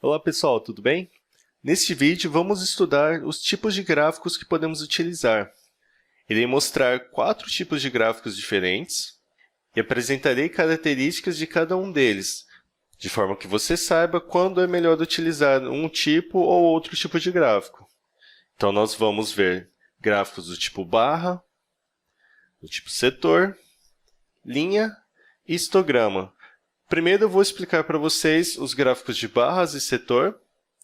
Olá pessoal, tudo bem? Neste vídeo vamos estudar os tipos de gráficos que podemos utilizar. Irei mostrar 4 tipos de gráficos diferentes e apresentarei características de cada um deles, de forma que você saiba quando é melhor utilizar um tipo ou outro tipo de gráfico. Então, nós vamos ver gráficos do tipo barra, do tipo setor, linha e histograma. Primeiro eu vou explicar para vocês os gráficos de barras e setor,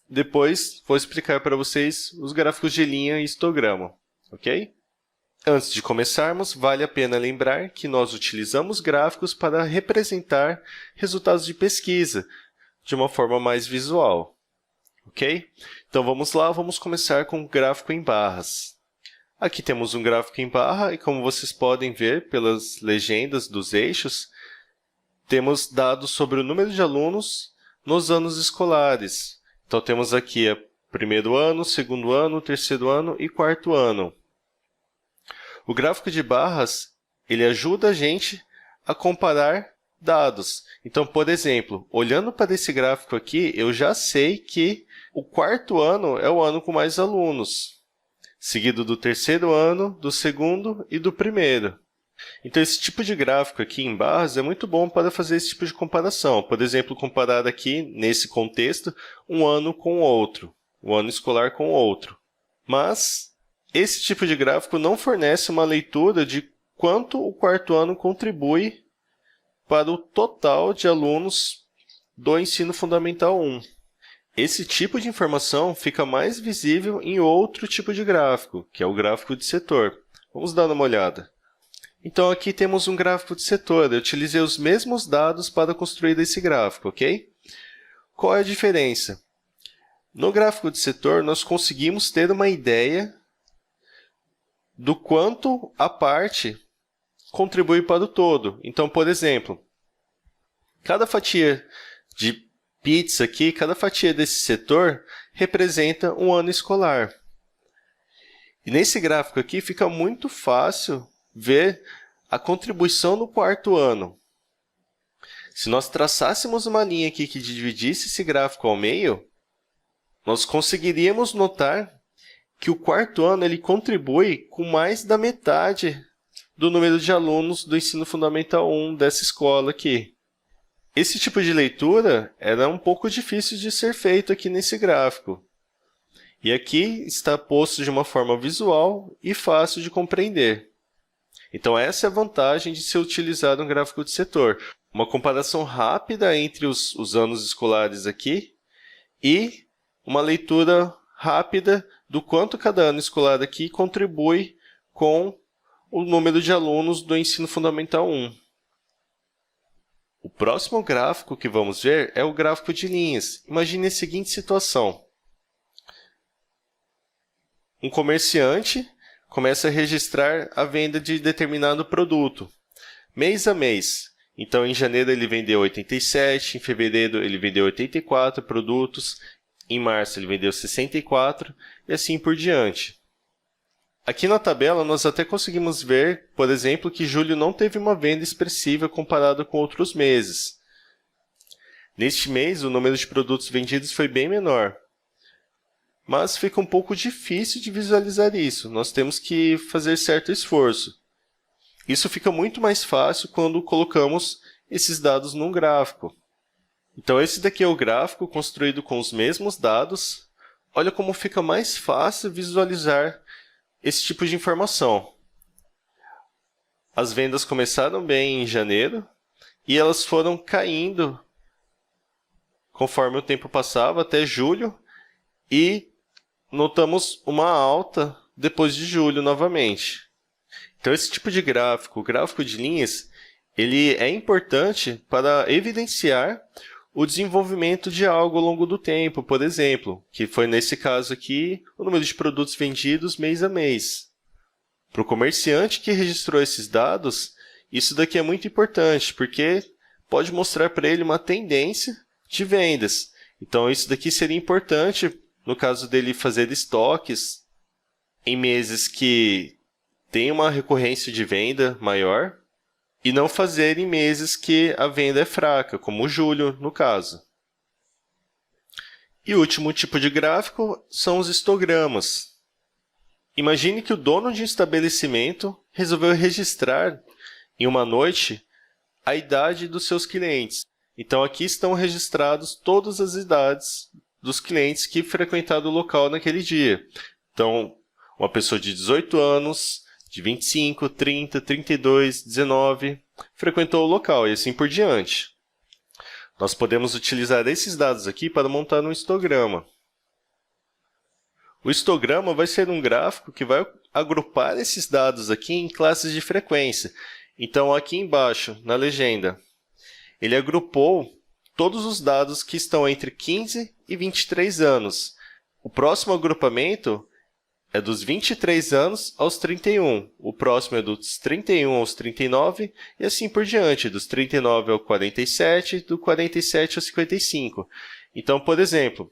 depois vou explicar para vocês os gráficos de linha e histograma, ok? Antes de começarmos, vale a pena lembrar que nós utilizamos gráficos para representar resultados de pesquisa de uma forma mais visual, ok? Então vamos lá, vamos começar com o gráfico em barras. Aqui temos um gráfico em barra e, como vocês podem ver pelas legendas dos eixos, temos dados sobre o número de alunos nos anos escolares. Então, temos aqui o primeiro ano, segundo ano, terceiro ano e quarto ano. O gráfico de barras, ele ajuda a gente a comparar dados. Então, por exemplo, olhando para esse gráfico aqui, eu já sei que o quarto ano é o ano com mais alunos, seguido do terceiro ano, do segundo e do primeiro. Então, esse tipo de gráfico aqui em barras é muito bom para fazer esse tipo de comparação. Por exemplo, comparar aqui, nesse contexto, um ano com o outro, um ano escolar com o outro. Mas esse tipo de gráfico não fornece uma leitura de quanto o quarto ano contribui para o total de alunos do Ensino Fundamental 1. Esse tipo de informação fica mais visível em outro tipo de gráfico, que é o gráfico de setor. Vamos dar uma olhada. Então, aqui temos um gráfico de setor. Eu utilizei os mesmos dados para construir esse gráfico, ok? Qual é a diferença? No gráfico de setor, nós conseguimos ter uma ideia do quanto a parte contribui para o todo. Então, por exemplo, cada fatia de pizza aqui, cada fatia desse setor representa um ano escolar. E nesse gráfico aqui fica muito fácil ver a contribuição no quarto ano. Se nós traçássemos uma linha aqui que dividisse esse gráfico ao meio, nós conseguiríamos notar que o quarto ano ele contribui com mais da metade do número de alunos do Ensino Fundamental 1 dessa escola aqui. Esse tipo de leitura era um pouco difícil de ser feito aqui nesse gráfico. E aqui está posto de uma forma visual e fácil de compreender. Então, essa é a vantagem de se utilizar um gráfico de setor. Uma comparação rápida entre os anos escolares aqui e uma leitura rápida do quanto cada ano escolar aqui contribui com o número de alunos do Ensino Fundamental 1. O próximo gráfico que vamos ver é o gráfico de linhas. Imagine a seguinte situação. Um comerciante começa a registrar a venda de determinado produto, mês a mês. Então, em janeiro ele vendeu 87, em fevereiro ele vendeu 84 produtos, em março ele vendeu 64 e assim por diante. Aqui na tabela nós até conseguimos ver, por exemplo, que julho não teve uma venda expressiva comparado com outros meses. Neste mês, o número de produtos vendidos foi bem menor. Mas fica um pouco difícil de visualizar isso. Nós temos que fazer certo esforço. Isso fica muito mais fácil quando colocamos esses dados num gráfico. Então, esse daqui é o gráfico construído com os mesmos dados. Olha como fica mais fácil visualizar esse tipo de informação. As vendas começaram bem em janeiro e elas foram caindo conforme o tempo passava até julho e notamos uma alta depois de julho novamente. Então, esse tipo de gráfico, o gráfico de linhas, ele é importante para evidenciar o desenvolvimento de algo ao longo do tempo, por exemplo, que foi nesse caso aqui o número de produtos vendidos mês a mês. Para o comerciante que registrou esses dados, isso daqui é muito importante, porque pode mostrar para ele uma tendência de vendas. Então, isso daqui seria importante no caso dele fazer estoques em meses que tem uma recorrência de venda maior e não fazer em meses que a venda é fraca, como julho, no caso. E o último tipo de gráfico são os histogramas. Imagine que o dono de um estabelecimento resolveu registrar em uma noite a idade dos seus clientes. Então, aqui estão registrados todas as idades dos clientes que frequentaram o local naquele dia. Então, uma pessoa de 18 anos, de 25, 30, 32, 19, frequentou o local e assim por diante. Nós podemos utilizar esses dados aqui para montar um histograma. O histograma vai ser um gráfico que vai agrupar esses dados aqui em classes de frequência. Então, aqui embaixo, na legenda, ele agrupou todos os dados que estão entre 15 e 23 anos. O próximo agrupamento é dos 23 anos aos 31. O próximo é dos 31 aos 39 e assim por diante, dos 39 ao 47, do 47 ao 55. Então, por exemplo,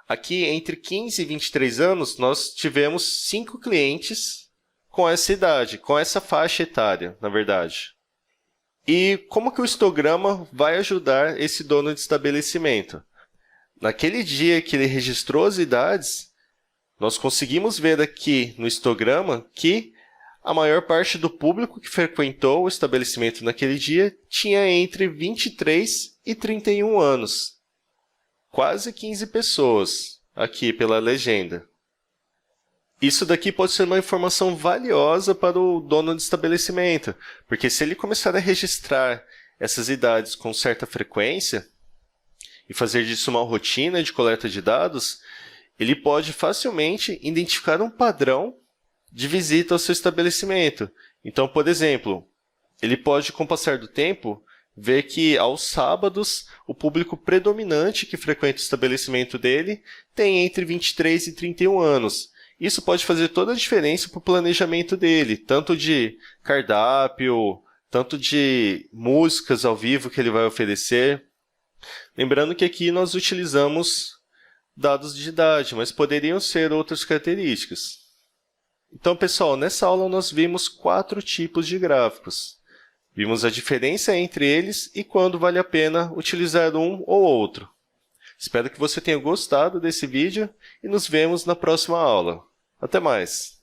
aqui entre 15 e 23 anos, nós tivemos 5 clientes com essa idade, com essa faixa etária, na verdade. E como que o histograma vai ajudar esse dono de estabelecimento? Naquele dia que ele registrou as idades, nós conseguimos ver aqui no histograma que a maior parte do público que frequentou o estabelecimento naquele dia tinha entre 23 e 31 anos. Quase 15 pessoas, aqui pela legenda. Isso daqui pode ser uma informação valiosa para o dono de estabelecimento, porque se ele começar a registrar essas idades com certa frequência e fazer disso uma rotina de coleta de dados, ele pode facilmente identificar um padrão de visita ao seu estabelecimento. Então, por exemplo, ele pode, com o passar do tempo, ver que aos sábados o público predominante que frequenta o estabelecimento dele tem entre 23 e 31 anos. Isso pode fazer toda a diferença para o planejamento dele, tanto de cardápio, tanto de músicas ao vivo que ele vai oferecer. Lembrando que aqui nós utilizamos dados de idade, mas poderiam ser outras características. Então, pessoal, nessa aula nós vimos 4 tipos de gráficos. Vimos a diferença entre eles e quando vale a pena utilizar um ou outro. Espero que você tenha gostado desse vídeo e nos vemos na próxima aula. Até mais!